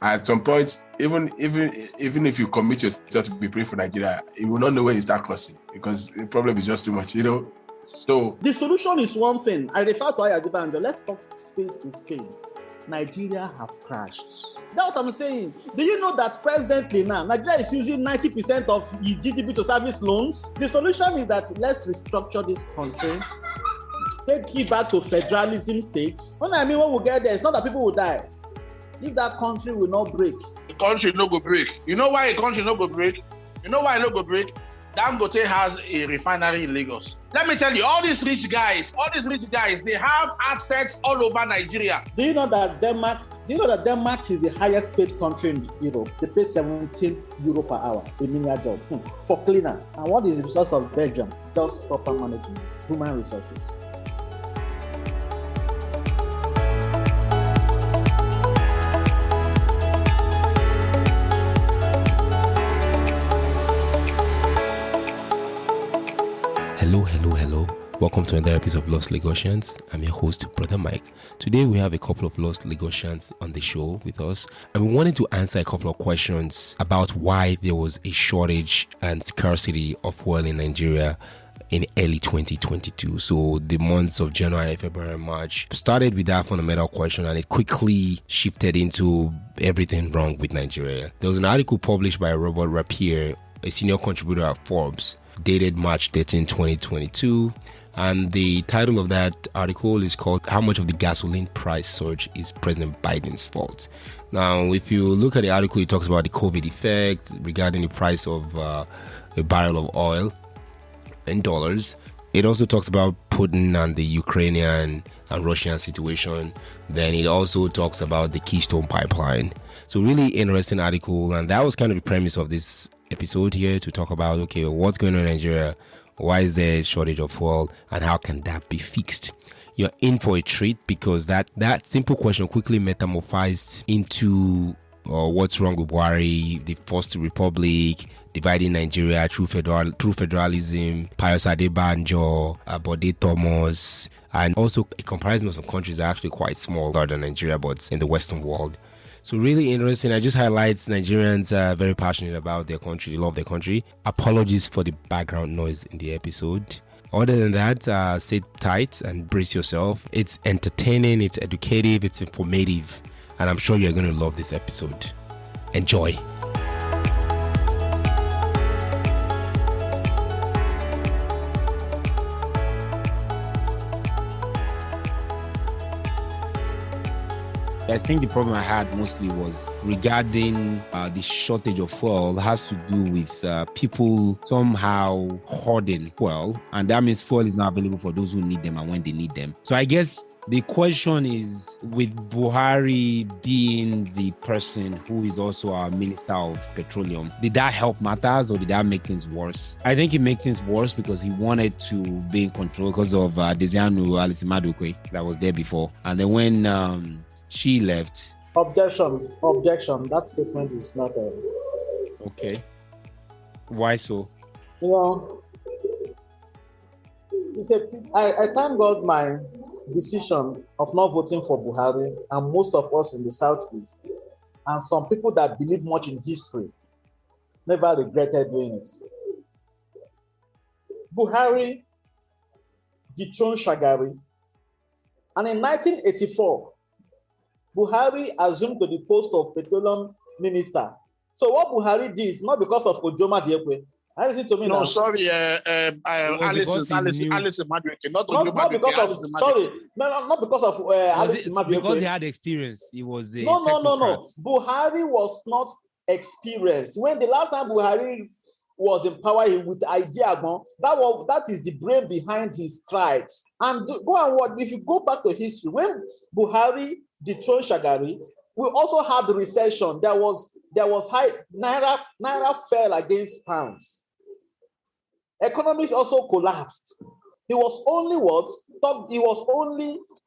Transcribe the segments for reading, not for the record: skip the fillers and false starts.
At some point, even if you commit yourself to be praying for Nigeria, you will not know when you start crossing because the problem is just too much, So the solution is one thing. I refer to Ayadibanjo. Let's talk spade is spade. Nigeria has crashed. That's what I'm saying. Do you know that presently now, Nigeria is using 90% of its GDP to service loans? The solution is that let's restructure this country, take it back to federalism states. When we get there, it's not that people will die. If that country will not break. The country no go break. You know why the country no go break? You know why it no go break? Dangote has a refinery in Lagos. Let me tell you, all these rich guys, they have assets all over Nigeria. Do you know that Denmark is the highest paid country in Europe? They pay 17 euro per hour, a menial job for cleaner. And what is the resource of Belgium? Just proper management, human resources. Hello. Welcome to another episode of Lost Lagosians. I'm your host, Brother Mike. Today we have a couple of Lost Lagosians on the show with us, and we wanted to answer a couple of questions about why there was a shortage and scarcity of oil in Nigeria in early 2022. So the months of January, February, and March started with that fundamental question, and it quickly shifted into everything wrong with Nigeria. There was an article published by Robert Rapier, a senior contributor at Forbes, dated March 13, 2022. And the title of that article is called "How Much of the Gasoline Price Surge is President Biden's Fault?" Now, if you look at the article, it talks about the COVID effect regarding the price of a barrel of oil in dollars. It also talks about Putin and the Ukrainian and Russian situation. Then it also talks about the Keystone Pipeline. So really interesting article. And that was kind of the premise of this episode here, to talk about, okay, what's going on in Nigeria? Why is there a shortage of oil? And how can that be fixed? You're in for a treat, because that simple question quickly metamorphosed into what's wrong with Buhari, the First Republic, dividing Nigeria through federalism, Pius Adebanjo, Bode Thomas, and also a comparison of some countries that are actually quite small than Nigeria, but in the Western world. So really interesting. I just highlights Nigerians are very passionate about their country. They love their country. Apologies for the background noise in the episode. Other than that, sit tight and brace yourself. It's entertaining, it's educative, it's informative, and I'm sure you're going to love this episode. Enjoy. I think the problem I had mostly was regarding the shortage of fuel. It has to do with people somehow hoarding fuel, and that means fuel is not available for those who need them and when they need them. So I guess the question is, with Buhari being the person who is also our Minister of Petroleum, did that help matters or did that make things worse? I think it made things worse because he wanted to be in control because of Desianu Alisimadukwe that was there before. And then when she left. Objection. That statement is not okay. Why so? I thank God my decision of not voting for Buhari, and most of us in the Southeast, and some people that believe much in history, never regretted doing it. Buhari dethroned Shagari, and in 1984, Buhari assumed to the post of petroleum minister. So what Buhari did is not because of Ojoma Diekwe. Listen to me now. No, sorry, Alice Madueke, not because of Alice Madueke. Because he had experience, he was a No. Buhari was not experienced. When the last time Buhari was in power with Ideagbon, that is the brain behind his strides. And if you go back to history, when Buhari dethroned Shagari, we also had the recession. There was high naira fell against pounds. Economies also collapsed. He was only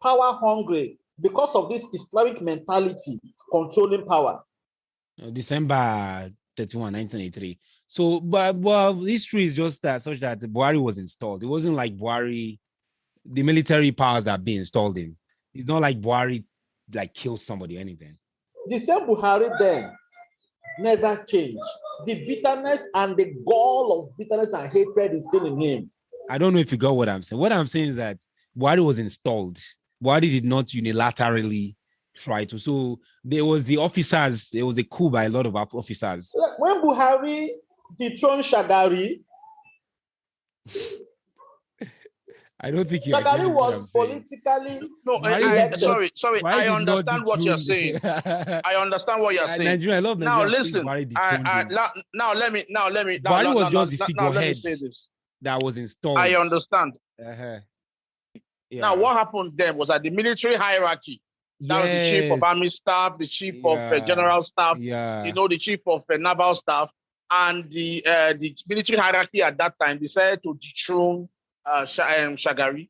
power hungry because of this Islamic mentality controlling power. December 31, 1983. So, but history is just such that Buhari was installed. It wasn't like Buhari, the military powers that be installed in. It's not like Buhari killed somebody or anything. the same Buhari then never changed. The bitterness and the gall of bitterness and hatred is still in him. I don't know if you got what I'm saying. What I'm saying is that Buhari was installed. Buhari did not unilaterally try to. So there was the officers. There was a coup by a lot of officers. When Buhari dethroned Shagari, I don't think Shagari was politically. No, sorry. I understand what you're saying. I understand what you're saying. Nigeria, I love Nigeria. Now listen. Let me. Buhari was just the figurehead say this. that was installed. I understand. Yeah. Now, what happened then was that the military hierarchy, that was the chief of army staff, the chief of general staff, the chief of naval staff, and the military hierarchy at that time decided to dethrone Shagari.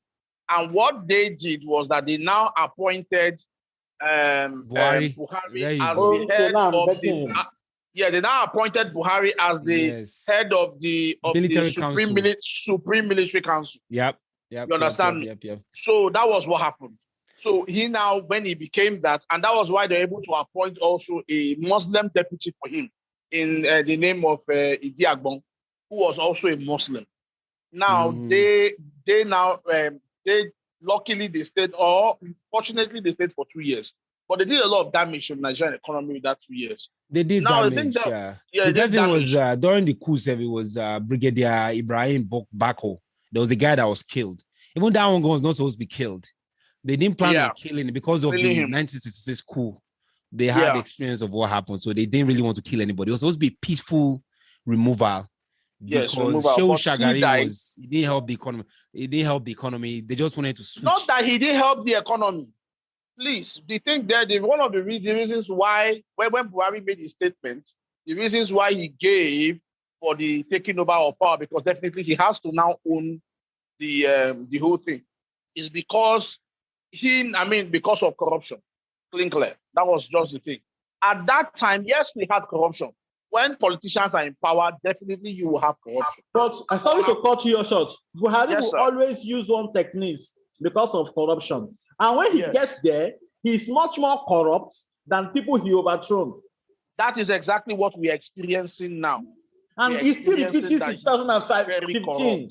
And what they did was that they now appointed Buhari as the head of the... they now appointed Buhari as the head of the Supreme Military Council. Yep. You understand? Yep. So that was what happened. So he now, when he became that, and that was why they're able to appoint also a Muslim deputy for him in the name of Idi Agbon, who was also a Muslim. Now they luckily they stayed, or fortunately they stayed for 2 years. But they did a lot of damage to the Nigerian economy with that 2 years. They did damage. The person was during the coup, it was Brigadier Ibrahim Bako. There was a guy that was killed. Even that one was not supposed to be killed. They didn't plan on killing him because of the 1966 coup. They had the experience of what happened, so they didn't really want to kill anybody. It was supposed to be peaceful removal. Because Shehu Shagari he didn't help the economy. He didn't help the economy. They just wanted to switch. Not that he didn't help the economy. Please, the thing that one of the reasons why when Buhari made his statement, the reasons why he gave for the taking over of power, because definitely he has to now own the whole thing, is because because of corruption. Clean clear. That was just the thing. At that time, yes, we had corruption. When politicians are in power, definitely you will have corruption. But I'm sorry to cut you short. Buhari will always use one technique because of corruption. And when he gets there, he's much more corrupt than people he overthrown. That is exactly what we are experiencing now. And he still repeats it since 2015.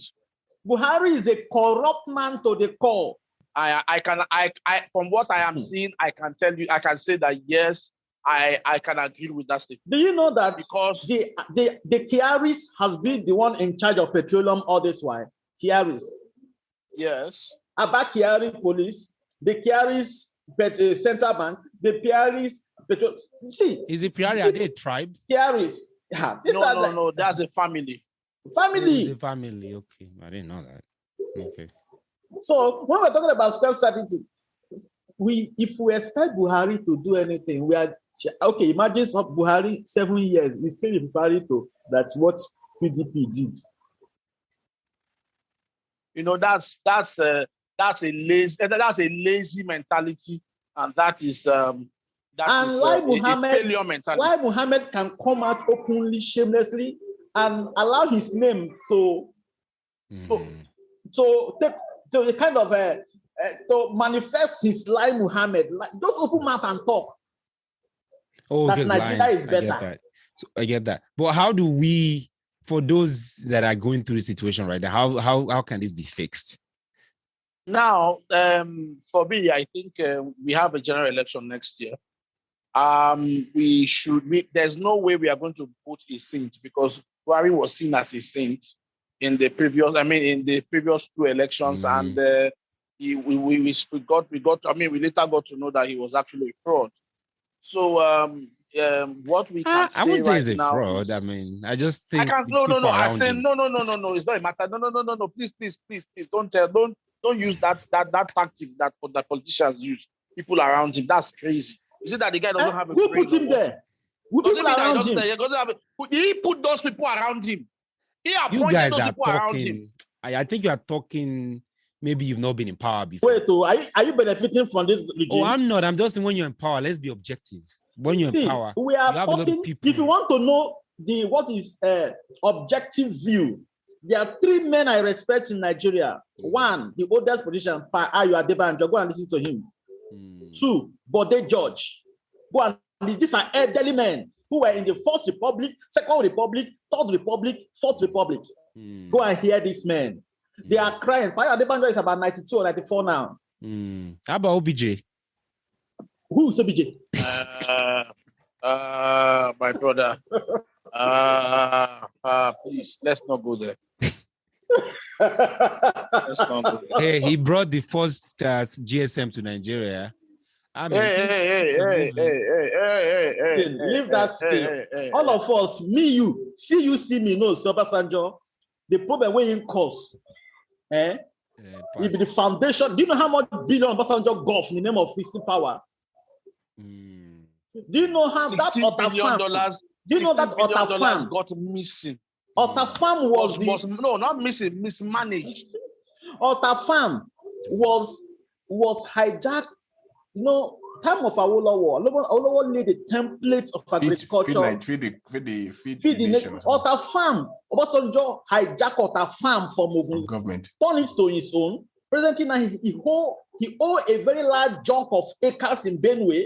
Buhari is a corrupt man to the core. I from what I am seeing, I can tell you, I can say that yes, I can agree with that statement. Do you know that because the Kiaris has been the one in charge of petroleum all this while? Kiaris. Yes. About Kiari police, the Kiaris central bank, the Kiaris petrol. See, is it Kiari? Are they a tribe? Kiaris. Yeah. No, that's a family. Family. The family. Okay, I didn't know that. Okay. So when we're talking about self-certainty, if we expect Buhari to do anything, we are okay. Imagine Buhari 7 years is still referring to that's what PDP did. You know, that's a lazy mentality, and that is failure mentality. Why Muhammad can come out openly, shamelessly, and allow his name to kind of to manifest his lie, Muhammad. Like, just open mouth and talk. Oh, that Nigeria is better. I get that. But how do we, for those that are going through the situation right now, how can this be fixed? Now, for me, I think we have a general election next year. There's no way we are going to put a saint, because Buhari was seen as a saint in the previous two elections, and we later got to know that he was actually a fraud. So what we can say, I wouldn't say he's a fraud. I mean, I just think no. I say no. It's not a matter. No. Please, don't use that tactic that politicians use. People around him. That's crazy. You see that the guy doesn't have a who put him there? Who people around him? He put those people around him. He appointed those people around him. I think you are talking. Maybe you've not been in power before. Wait, are you benefiting from this regime? Oh, I'm not. I'm just saying when you're in power, let's be objective. When you're in power, we are talking. If you want to know what is objective view, there are three men I respect in Nigeria. One, the oldest politician, Ayo Adebanjo. Go and listen to him. 2, Bode George. Go and these are elderly men who were in the First Republic, Second Republic, Third Republic, Fourth Republic. Go and hear these men. They are crying. Tayo Adebanjo is about 92 or 94 now. How about OBJ? Who is OBJ? My brother. Please, let's not go there. Let's not go there. Hey, he brought the first GSM to Nigeria. I mean, Hey. Leave that still. All of us, me, you, see me, no, Obasanjo. The problem we in cause. If the foundation, do you know how much billion Obasanjo got in the name of fixing power? Do you know how that Otta farm? Do you know that Otta farm got missing? Otta farm was no, not missing, mismanaged. Otta farm was hijacked. You know, time of Awolowo laid the template of agriculture. Feed the nation. Otta farm, Obasanjo hijacked Otta farm from government, turned it to his own. Presently now he owns a very large chunk of acres in Benue.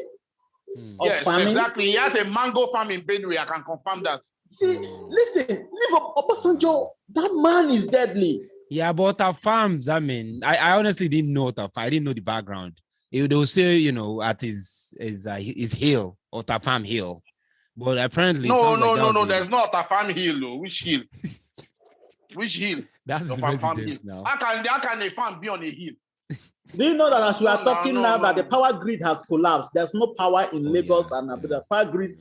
Yes, farming. Exactly. He has a mango farm in Benue. I can confirm that. See, listen, leave up Obasanjo. That man is deadly. Yeah, but our farms, I mean, I honestly didn't know Otta. I didn't know the background. They will say, you know, at his hill, Otta Farm Hill. But apparently, no. There's no Otta Farm Hill. Though. Which hill? Which hill? That's his residence now. How can a farm be on a hill? Do you know that as we are talking now that the power grid has collapsed? There's no power in Lagos and the power grid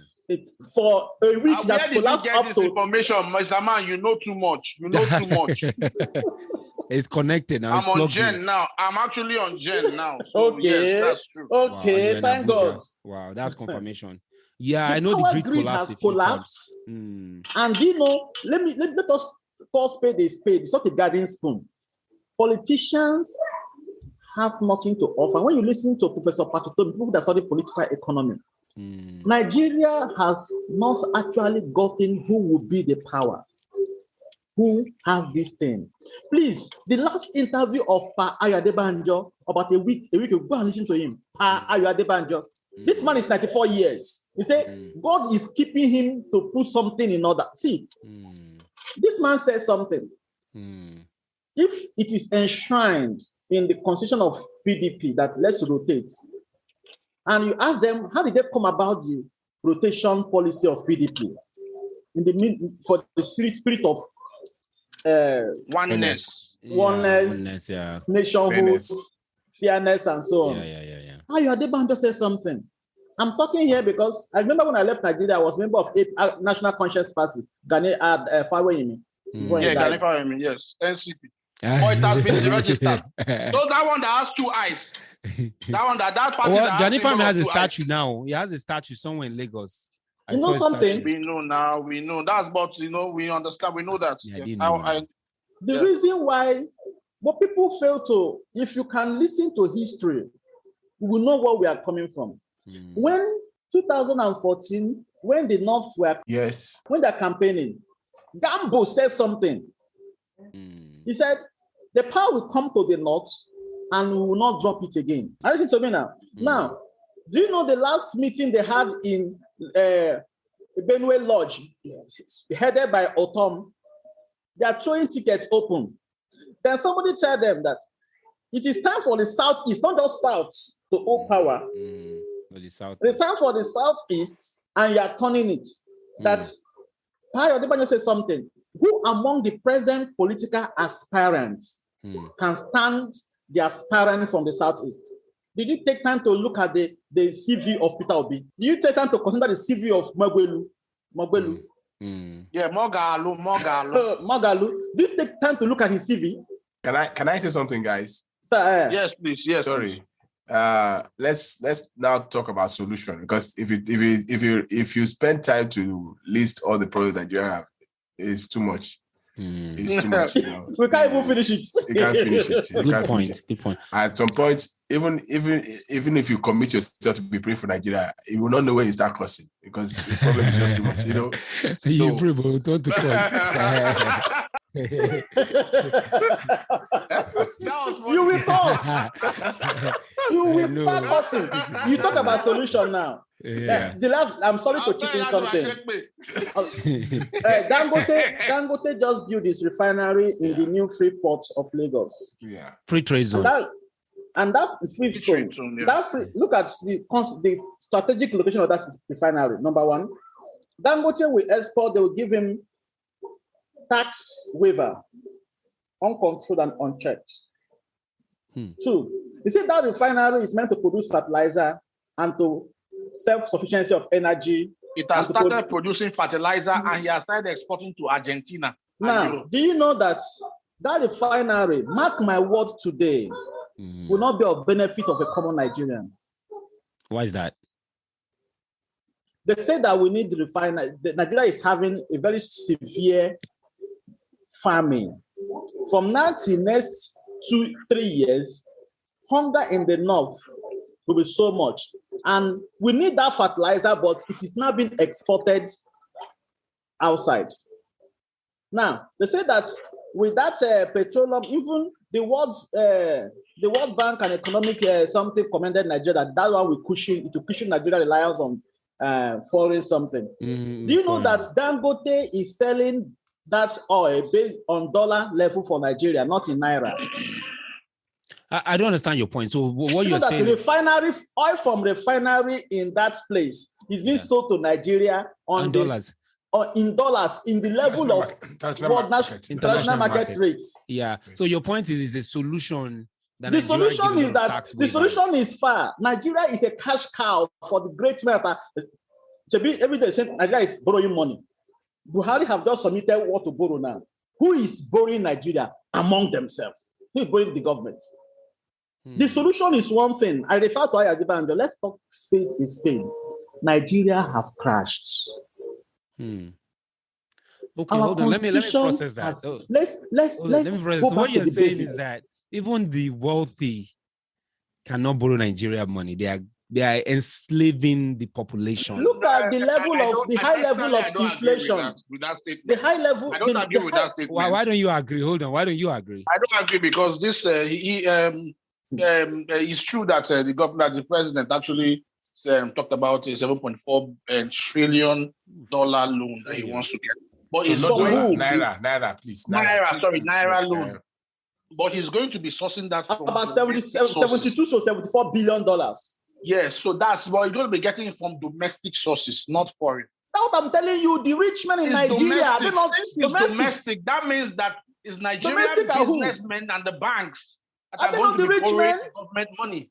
for a week that's collapsed up to information, Mr. Man. You know too much. It's connected now. I'm on Gen now. I'm actually on Gen now. So okay, yes, that's true. Okay, thank God. Wow, that's confirmation. Yeah, I know the grid has collapsed. And you know, let us call spade a spade. It's not a garden spoon. Politicians have nothing to offer. When you listen to Professor Patuto, people that study political economy, Nigeria has not actually gotten who will be the power. Who has this thing? Please, the last interview of Pa Adebanjo about a week ago, go and listen to him. Pa Adebanjo. This man is 94 years. He said, God is keeping him to put something in order. See, this man says something. If it is enshrined in the constitution of PDP that let's rotate, and you ask them, how did they come about the rotation policy of PDP? For the spirit of oneness, yeah. Nationhood, fairness, and so on. Yeah. Adebanjo said something. I'm talking here because I remember when I left Nigeria, I was a member of National Conscience Party, Ghanaian Fawayimi. Ghanaian Fawayimi, yes, NCP. Or it has been registered. So that one that has two eyes. That party. Well, Ghanaian Fawayimi has a statue now. He has a statue somewhere in Lagos. You know something? We know now. We know that's, but you know, we understand. We know that. Yeah, the reason why, but people fail to, if you can listen to history, you will know where we are coming from. When 2014, when the North were when they're campaigning, Gambo said something. He said, the power will come to the North and we will not drop it again. Are you listening to me now? Now, do you know the last meeting they had in Benue Lodge, headed by Otom? They are throwing tickets open. Then somebody tell them that it is time for the Southeast, not just South, to hold power. It's time for the Southeast, and you are turning it. That Tayo Adebanjo said something. Who among the present political aspirants can stand the aspirant from the Southeast? Did you take time to look at the CV of Peter Obi? Did you take time to consider the CV of Mogwelu? Yeah, Mogalu. Mogalu. Did you take time to look at his CV? Can I say something, guys? Yes, please. Yes. Sorry. Let's now talk about solution, because if you spend time to list all the problems Nigeria have, it's too much. It's too much. You know? We can't even finish it. You can't finish it. Good point. At some point, even if you commit yourself to be praying for Nigeria, you will not know when you start crossing, because the problem is just too much. You know. So, you pray, but don't cross. You will pause. You will start crossing. You talk about solution now. Yeah. The last, I'm sorry to chip in something. Dangote just built his refinery in the new free port of Lagos. Yeah. Free trade zone. And that free zone, look at the strategic location of that refinery. Number one, Dangote will export, they will give him tax waiver, uncontrolled and unchecked. Two, you see that refinery is meant to produce fertilizer and to self-sufficiency of energy. It has started producing fertilizer and he has started exporting to Argentina. Now, do you know that refinery, mark my word today, will not be of benefit of a common Nigerian? Why is that? They say that we need the refinery. Nigeria is having a very severe famine. From now till next 2-3 years, hunger in the north will be so much. And we need that fertilizer, but it is now being exported outside. Now, they say that with that petroleum, even the World Bank and Economic something commended Nigeria that one will cushion Nigeria reliance on foreign something. Do you know that Dangote is selling that oil based on dollar level for Nigeria, not in naira? I don't understand your point. So what you're saying? Refinery oil from refinery in that place is being sold to Nigeria on dollars. In dollars, in the level of international market rates. Yeah. So your point is a solution. The solution is far. Nigeria is a cash cow for the great matter. Every day saying Nigeria is borrowing money. Buhari have just submitted what to borrow now. Who is borrowing Nigeria among themselves? Who is borrowing the government? The solution is one thing. I refer to Ayadibanjo. Let's talk spade is spade. Nigeria has crashed. Okay, hold on. Let me process that. Let's process. So what you're saying is that even the wealthy cannot borrow Nigeria money. They are enslaving the population. Look at the level of the high level of inflation. The high level. I don't agree with that statement. Why don't you agree? Hold on. Why don't you agree? I don't agree because this it's true that the president actually talked about a $7.4 trillion loan that he wants to get. But it's Naira, please. Naira loan. But he's going to be sourcing that from about 72 to $74 billion. Yes, so that's what he's going to be getting it from domestic sources, not foreign. That's what I'm telling you. The rich men in Nigeria, they're not domestic. That means that it's Nigerian businessmen and the banks that are going to be borrowing government money.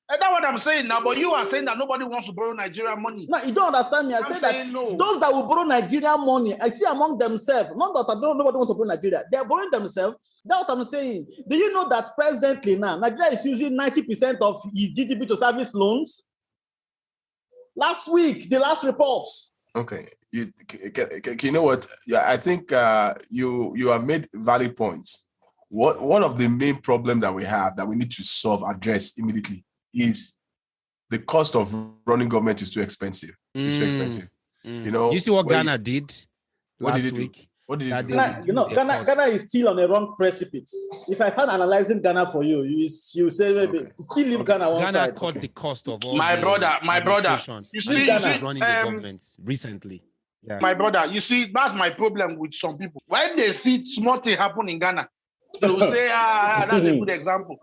And that's what I'm saying now, but you are saying that nobody wants to borrow Nigerian money. No, you don't understand me. I say that those that will borrow Nigerian money, I see among themselves, not that nobody wants to borrow Nigeria. They are borrowing themselves. That's what I'm saying. Do you know that presently now, Nigeria is using 90% of GDP to service loans? Last week, the last reports. Okay. You know what? Yeah, I think you have made valid points. One of the main problems that we have that we need to address immediately is the cost of running government is too expensive. It's too expensive. You know, you see what Ghana did last week? What did it do? Ghana is still on a wrong precipice. If I start analyzing Ghana for you, you say maybe still leave Ghana one side. Ghana cut the cost of all my brother. You see, running the government recently. Yeah. My brother, you see, that's my problem with some people. When they see small thing happen in Ghana, they will say, that's a good example.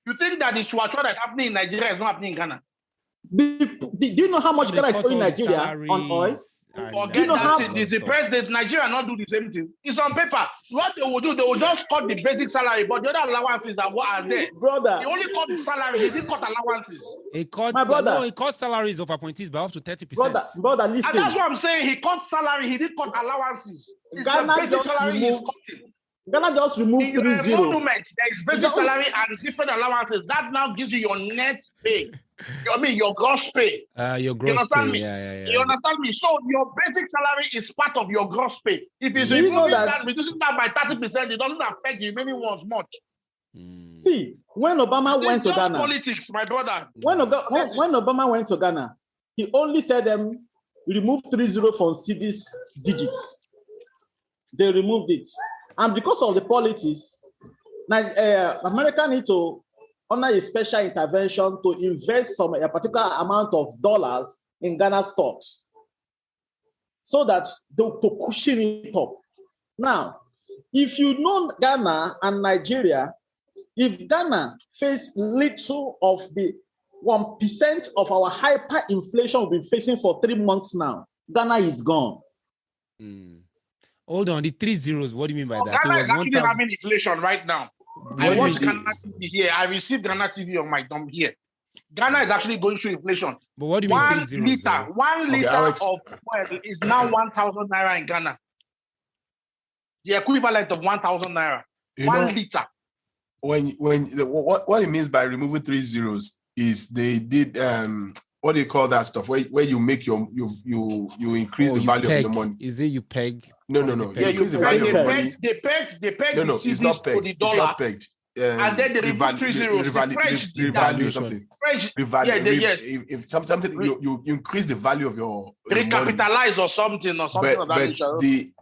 You think that the chua that's happening in Nigeria is not happening in Ghana? Do you know how much Ghana is owing Nigeria on oil? Forget that the president, Nigeria not do the same thing. It's on paper. What they will do, they will just cut the basic salary, but the other allowances are there. Brother, they only cut the salary, they didn't cut allowances. It cut salaries of appointees by up to 30%. Brother, listen. And that's what I'm saying. He cut salary, he didn't cut allowances. Ghana just removed 3-0. There is basic salary and different allowances. That now gives you your net pay. Your gross pay. Your gross you understand pay. Me? Yeah. You understand me? So your basic salary is part of your gross pay. If it's reducing that by 30%, it doesn't affect the remaining ones much. See, when Obama went to Ghana, politics, my brother. When Obama went to Ghana, he only said remove 3-0 from CD's digits. They removed it. And because of the politics, America need to honor a special intervention to invest a particular amount of dollars in Ghana stocks so that to cushion it up. Now, if you know Ghana and Nigeria, if Ghana face little of the 1% of our hyperinflation we've been facing for 3 months now, Ghana is gone. Hold on, the 3 zeros, what do you mean by that? Ghana So is actually having inflation right now. I watch Ghana TV here. I received Ghana TV on my thumb here. Ghana is actually going through inflation. But what do you mean 3 zeros? One liter of oil is now 1,000 naira in Ghana. The equivalent of 1,000 naira. 1 liter. What it means by removing 3 zeros is they did what do you call that stuff where you make you increase the value of the money. Is it you peg? No. Yeah, you the value of money. They pegged No, it's not pegged. the dollar. It's not pegged. And then they remove 3 zeros. Revalue something. Yes. If something you increase the value of your recapitalize money, or something of that nature.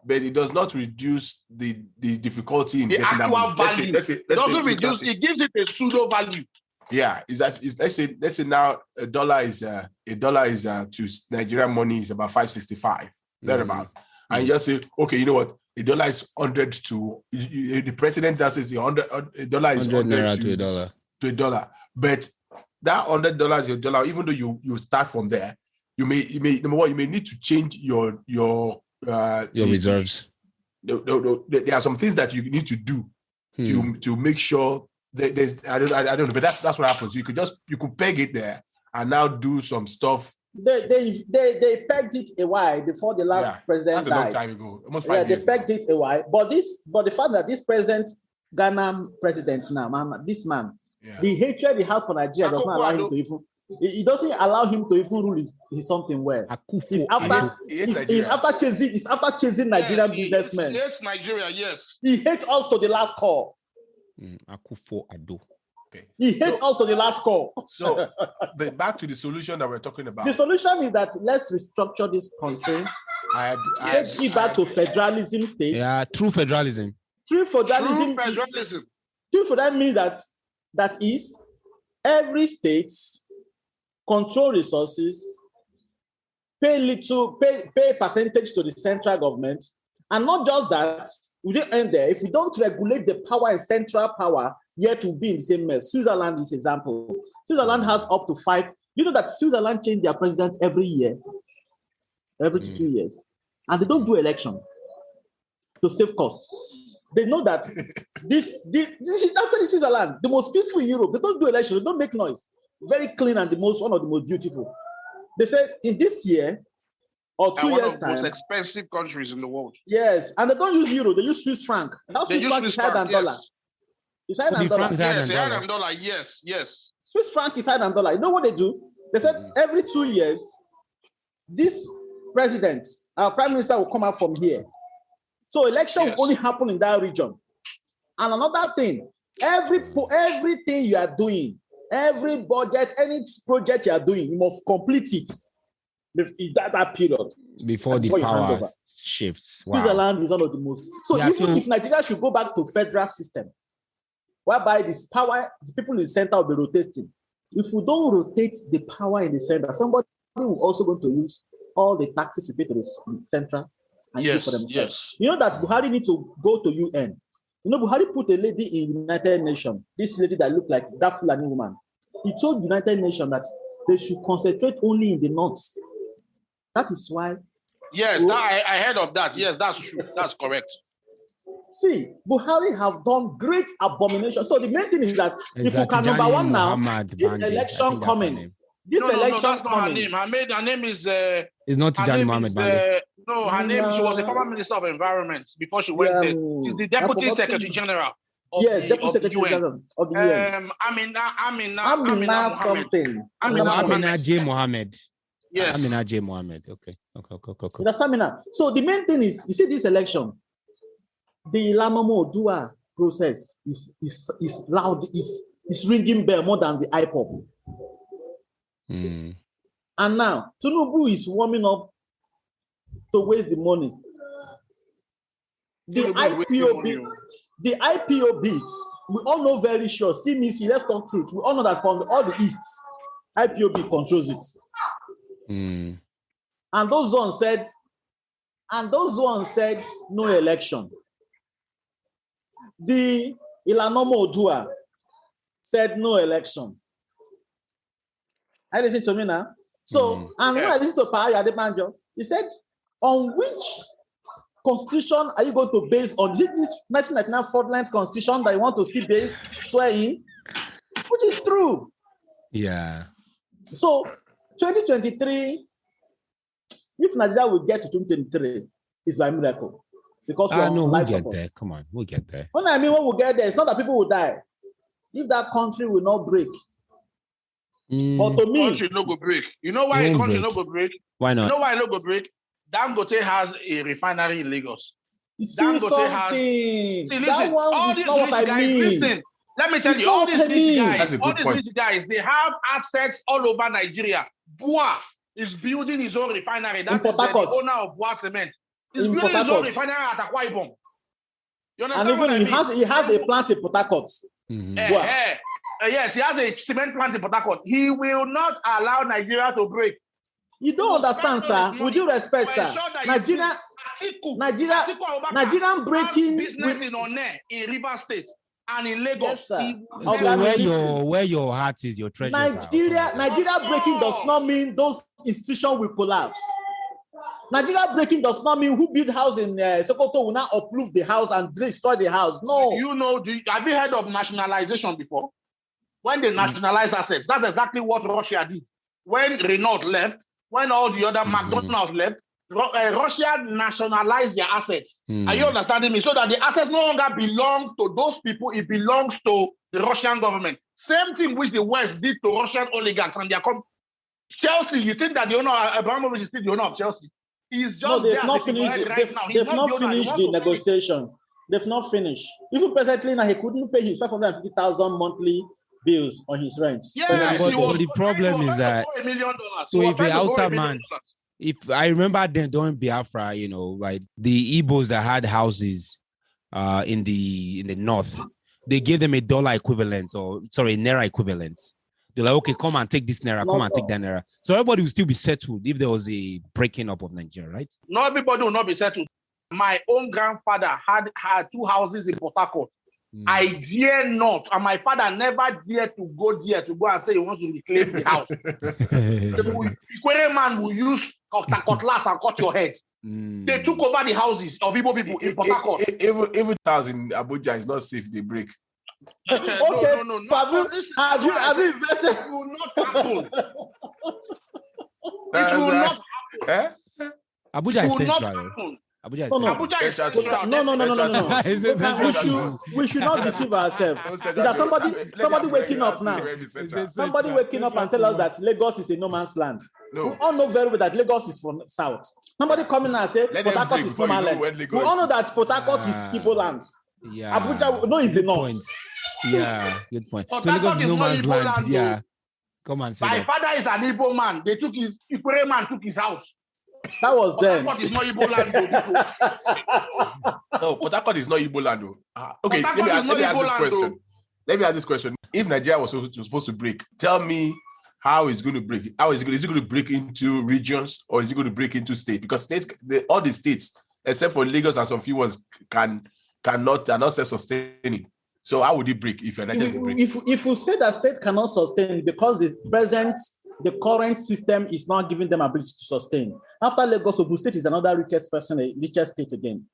But it does not reduce the difficulty in the getting that money. Value. It doesn't reduce. It gives it a pseudo value. Yeah, let's say now a dollar is to Nigerian money is about 565 thereabout, and you just say, okay, you know what, a dollar is 100 to the president just says a dollar is 100 to a dollar, but that $100 your dollar, even though you start from there, you may number one, you may need to change your reserves. There are some things that you need to do to make sure. There's I don't know, but that's what happens. You could peg it there and now do some stuff. They pegged it a while before the last president died. That's a long time ago, almost 5 years. They pegged it a while, but the fact that this present Ghana president now, this man, the hatred he has for Nigeria does not allow him to even. It doesn't allow him to even rule his something well. He's after chasing Nigerian businessmen. He hates Nigeria, yes. He hates us to the last call. Okay. He hates us to the last call. So, back to the solution that we're talking about. The solution is that let's restructure this country. Take it back to federalism state. Yeah, true federalism. True federalism means that is every state control resources, pay percentage to the central government, and not just that. We didn't end there. If we don't regulate the power and central power, yet we'll be in the same mess. Switzerland is an example. Switzerland has up to 5. You know that Switzerland change their president every year, every 2 years, and they don't do election to save costs. They know that this is after Switzerland, the most peaceful in Europe. They don't do election. They don't make noise. Very clean and one of the most beautiful. They said in this year, or 2 years' time. One of the most expensive countries in the world. Yes, and they don't use euro, they use Swiss franc. That Swiss franc is higher than dollar. It's higher than dollar. Yes, higher than dollar. Yes. Swiss franc is higher than dollar. You know what they do? They said every 2 years, this president, our prime minister will come out from here. So election will only happen in that region. And another thing, everything you are doing, every budget, any project you are doing, you must complete it. In that period before the power shifts. Wow. Switzerland is one of the most. So if Nigeria should go back to federal system, whereby this power, the people in the center will be rotating. If we don't rotate the power in the center, somebody will also going to use all the taxes we pay to the central and use it for themselves. Yes. You know that Buhari need to go to UN. You know, Buhari put a lady in United Nations. This lady that looked like that Fulani woman. He told United Nations that they should concentrate only in the north. That is why. Yes, I heard of that. Yes, that's true. That's correct. See, Buhari have done great abomination. So the main thing is that if you can number one now, this election coming. This election that's not coming. her name. Her name is. It's not Tijani Mohammed Bande. No, her name. She was a former minister of environment before she went there. She's the deputy secretary general. Deputy secretary general of the UN. Amina something. Amina J. Mohammed. Yes. Amina J. Mohammed. Okay. That's Amina. So the main thing is, you see, this election, the Lamamo Dua process is loud, is ringing bell more than the IPOP. And now Tinubu is warming up to waste the money. The IPOBs, we all know very sure. See, let's talk truth. We all know that from all the East, IPOB controls it. And those ones said no election. The Ilanomo Odua said no election. I listen to me now. So, and when I listen to Paya Adebanjo, he said, on which constitution are you going to base on? Is it this 1999 fraudulent constitution that you want to see base swearing? Which is true. Yeah. So, 2023, if Nigeria will get to 2023, it's a miracle. Because we'll get there. Come on, we'll get there. When we get there, it's not that people will die. If that country will not break. But to me, country no go break. You know why a country no go break? Why not? You know why no go break? Dangote has a refinery in Lagos. Dangote has. Listen, that one is not what I mean. Listen, let me tell you, all these rich guys, they have assets all over Nigeria. Bua is building his own refinery. That is the owner of Bua Cement. He's building his own refinery at Akwa Ibom. You understand? And even he has a plant in Port Harcourt. Yes, he has a cement plant in Port Harcourt. He will not allow Nigeria to break. You don't understand, sir. With due respect, sir. Nigerian breaking business in One in Rivers State and in Lagos. Yes, so where your heart is, your treasure. Nigeria breaking does not mean those institutions will collapse. Nigeria breaking does not mean who build house in Sokoto will now uproot the house and destroy the house. No. Have you heard of nationalization before? When they nationalized assets, that's exactly what Russia did. When Renault left, when all the other McDonald's left, Russia nationalized their assets. Are you understanding me? So that the assets no longer belong to those people, it belongs to the Russian government. Same thing which the West did to Russian oligarchs and their Chelsea, you think that the owner of Abramovich is still the owner of Chelsea? He's just they've not finished the negotiation. They've not finished. Even presently now, he couldn't pay his 550,000 monthly bills on his rent. Yeah, but the problem is that so if the outside man, if I remember then during Biafra, like the Igbos that had houses in the north, they gave them a dollar equivalent naira equivalent. They're like, okay, come and take this naira, come and take that naira. So everybody will still be settled if there was a breaking up of Nigeria, right? Not everybody will not be settled. My own grandfather had 2 houses in Port Harcourt. I dare not, and my father never dared to go there to go and say he wants to reclaim the house. The Ikwere man will use cutlass and cut your head. They took over the houses of people in Port Harcourt. Even house in Abuja is not safe, they break. Okay, no. Have you invested? It will not happen. It will not happen. Abuja is central. Abuja is central. No. We should not deceive ourselves. Is that somebody waking up now? Somebody waking up and tell us that Lagos is a no man's land. No. We all know very well that Lagos is from south. Somebody coming and say Port Harcourt is no man's land. We all know that Port Harcourt is Igbo land. Yeah. Abuja is the north. Yeah, good point. So Lagos is no man's land. Yeah. Come and say my father is an Igbo man. They took his Ikwere man took his house. That was then. Port Harcourt is not Igbo land. No, Port Harcourt is not Igbo land. Okay, let me ask this question. Let me ask this question. If Nigeria was supposed to break, tell me how it's going to break. How is it going to break into regions or is it going to break into states? Because states, all the states, except for Lagos and some few ones, are not self-sustaining. So how would it break if Nigeria break? If you say that state cannot sustain because the current system is not giving them ability to sustain. After Lagos, Ogun State is another richest state again.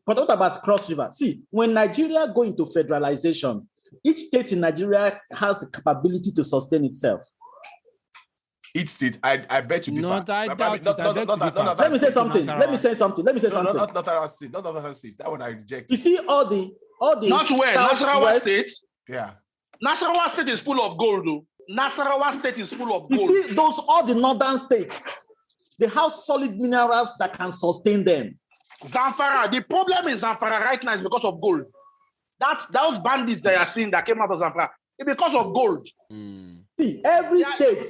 But what about Cross River? See, when Nigeria go into federalization, each state in Nigeria has the capability to sustain itself. Each state, I bet you differ. Let me say something. Not our state. That one I reject. You see all the not where Nasarawa State. Yeah. Nasarawa State is full of gold, though. Nasarawa State is full of gold. You see, all the northern states, they have solid minerals that can sustain them. Zamfara, the problem in Zamfara right now is because of gold. Those bandits that are seeing that came out of Zamfara, it's because of gold. See, every state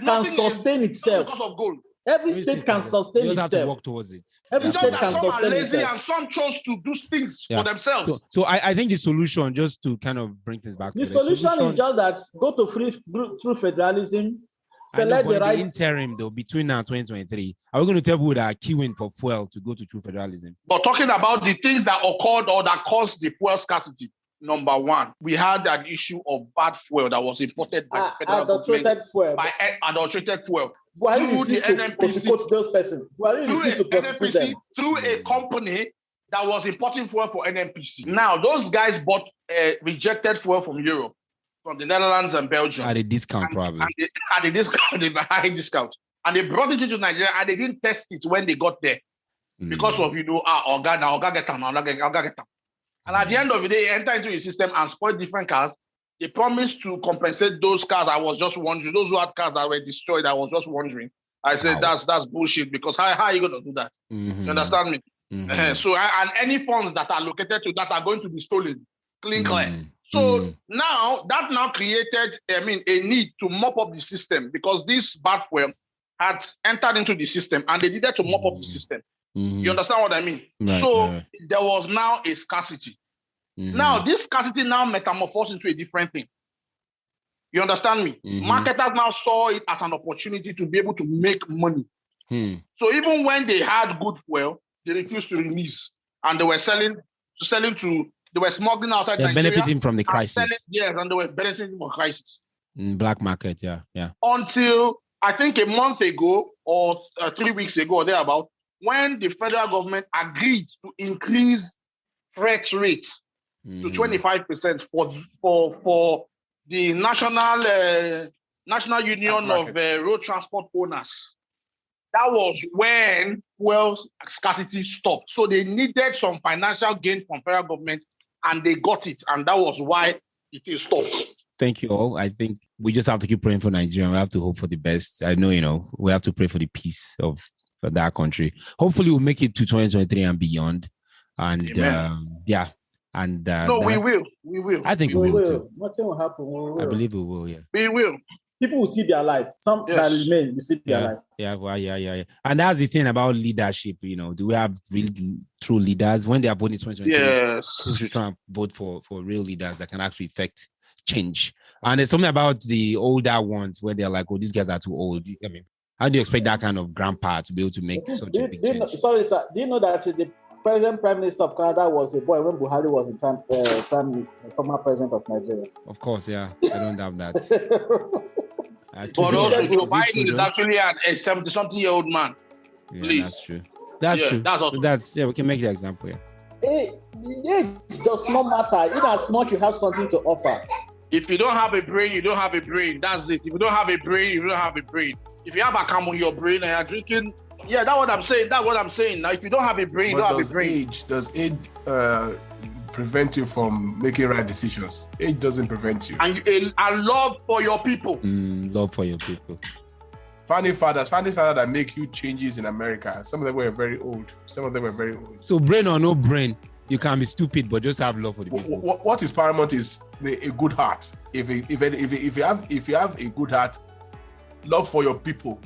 can sustain itself. Because of gold. Every state can sustain itself. You have to work towards it. Every state can sustain itself. And some chose to do things for themselves. So I think the solution, just to kind of bring things back. The solution is just that go to through federalism, select the right interim though between now and 2023. Are we going to tell people that are queuing for fuel to go to true federalism? But talking about the things that occurred or that caused the fuel scarcity, number one, we had an issue of bad fuel that was imported by the federal adulterated fuel. By adulterated fuel. Buhari refused to prosecute those persons. Buhari refused to prosecute them. Through a company that was importing fuel for NNPC. Now, those guys bought rejected fuel from Europe, from the Netherlands and Belgium. At a discount, probably. At a discount, a high discount. And they brought it into Nigeria and they didn't test it when they got there. Because of, Oga get them. And at the end of the day, enter into a system and spoil different cars. They promised to compensate those cars. I was just wondering, those who had cars that were destroyed, I was just wondering. I said, that's bullshit, because how are you going to do that? You understand me? So, and any funds that are allocated to that are going to be stolen, clear. So now, that now created, a need to mop up the system, because this bad fuel had entered into the system and they needed to mop up the system. You understand what I mean? Right. There was now a scarcity. Now, this scarcity now metamorphosed into a different thing. You understand me? Marketers now saw it as an opportunity to be able to make money. So even when they had good fuel, they refused to release. And they were they were smuggling outside Nigeria. They're benefiting from the crisis. And they were benefiting from crisis. Black market, yeah. Until, I think a month ago, or 3 weeks ago, or thereabout, when the federal government agreed to increase freight rates to 25% for the National Union of Road Transport Owners. That was when fuel scarcity stopped. So they needed some financial gain from federal government, and they got it. And that was why it stopped. Thank you all. I think we just have to keep praying for Nigeria. We have to hope for the best. I know, we have to pray for the peace of that country. Hopefully we'll make it to 2023 and beyond. And we will. I think we will too. Nothing will happen. I believe we will, yeah. We will. People will see their life. Some that remain will see their life. Yeah. And that's the thing about leadership, do we have real true leaders? When they are voting in 2023, yes, we should try and vote for real leaders that can actually affect change. And there's something about the older ones where they're like, oh, these guys are too old. How do you expect that kind of grandpa to be able to make such a big change? Sorry, sir. Do you know that the present Prime Minister of Canada was a boy when Buhari was the former president of Nigeria? Of course, yeah. I don't doubt that. But also, Joe Biden is actually a 70-something-year-old man. Yeah, please. That's true. That's true. We can make the example, Age does not matter. In as much you have something to offer. If you don't have a brain, you don't have a brain. That's it. If you don't have a brain, you don't have a brain. If you have a cam on your brain and you're drinking, that's what I'm saying. Now, if you don't have a brain, you don't have a brain. Does age prevent you from making right decisions? Age doesn't prevent you. And love for your people. Love for your people. Founding fathers that make huge changes in America. Some of them were very old. So brain or no brain, you can be stupid, but just have love for the people. What is paramount is a good heart. If you have a good heart, love for your people,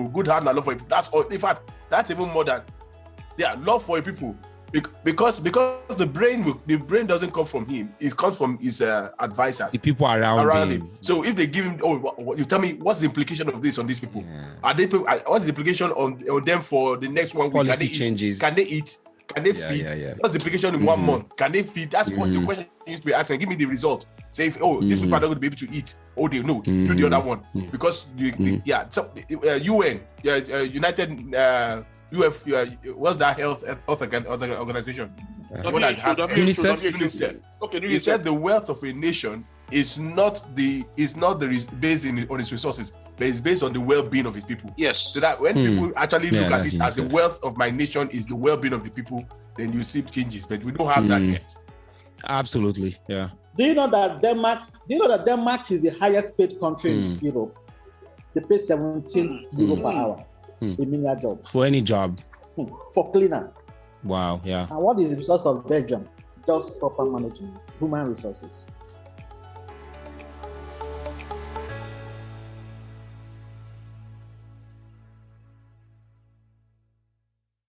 good heart and love for your people. That's all. In fact, that's even more than love for your people. Because the brain doesn't come from him, it comes from his advisors, the people around him. So if they give him, you tell me what's the implication of this on these people? What's the implication on them for the next 1 week? Policy changes. Can they eat? Can they feed? What's the implication in 1 month? Can they feed? That's what the question needs to be asking. Give me the result. Say, these people are not going to be able to eat. They know. Do the other one because UN, United. What's that health organization? UNICEF. Okay, he said the wealth of a nation is not based on its resources, but it's based on the well-being of its people. Yes. So that when people actually look at it as the wealth of my nation is the well-being of the people, then you see changes. But we don't have that yet. Absolutely. Yeah. Do you know that Denmark is the highest paid country in Europe? They pay 17 euro per hour. A menial job. For any job. For cleaner. Wow, yeah. And what is the resource of Belgium? Just proper management, human resources.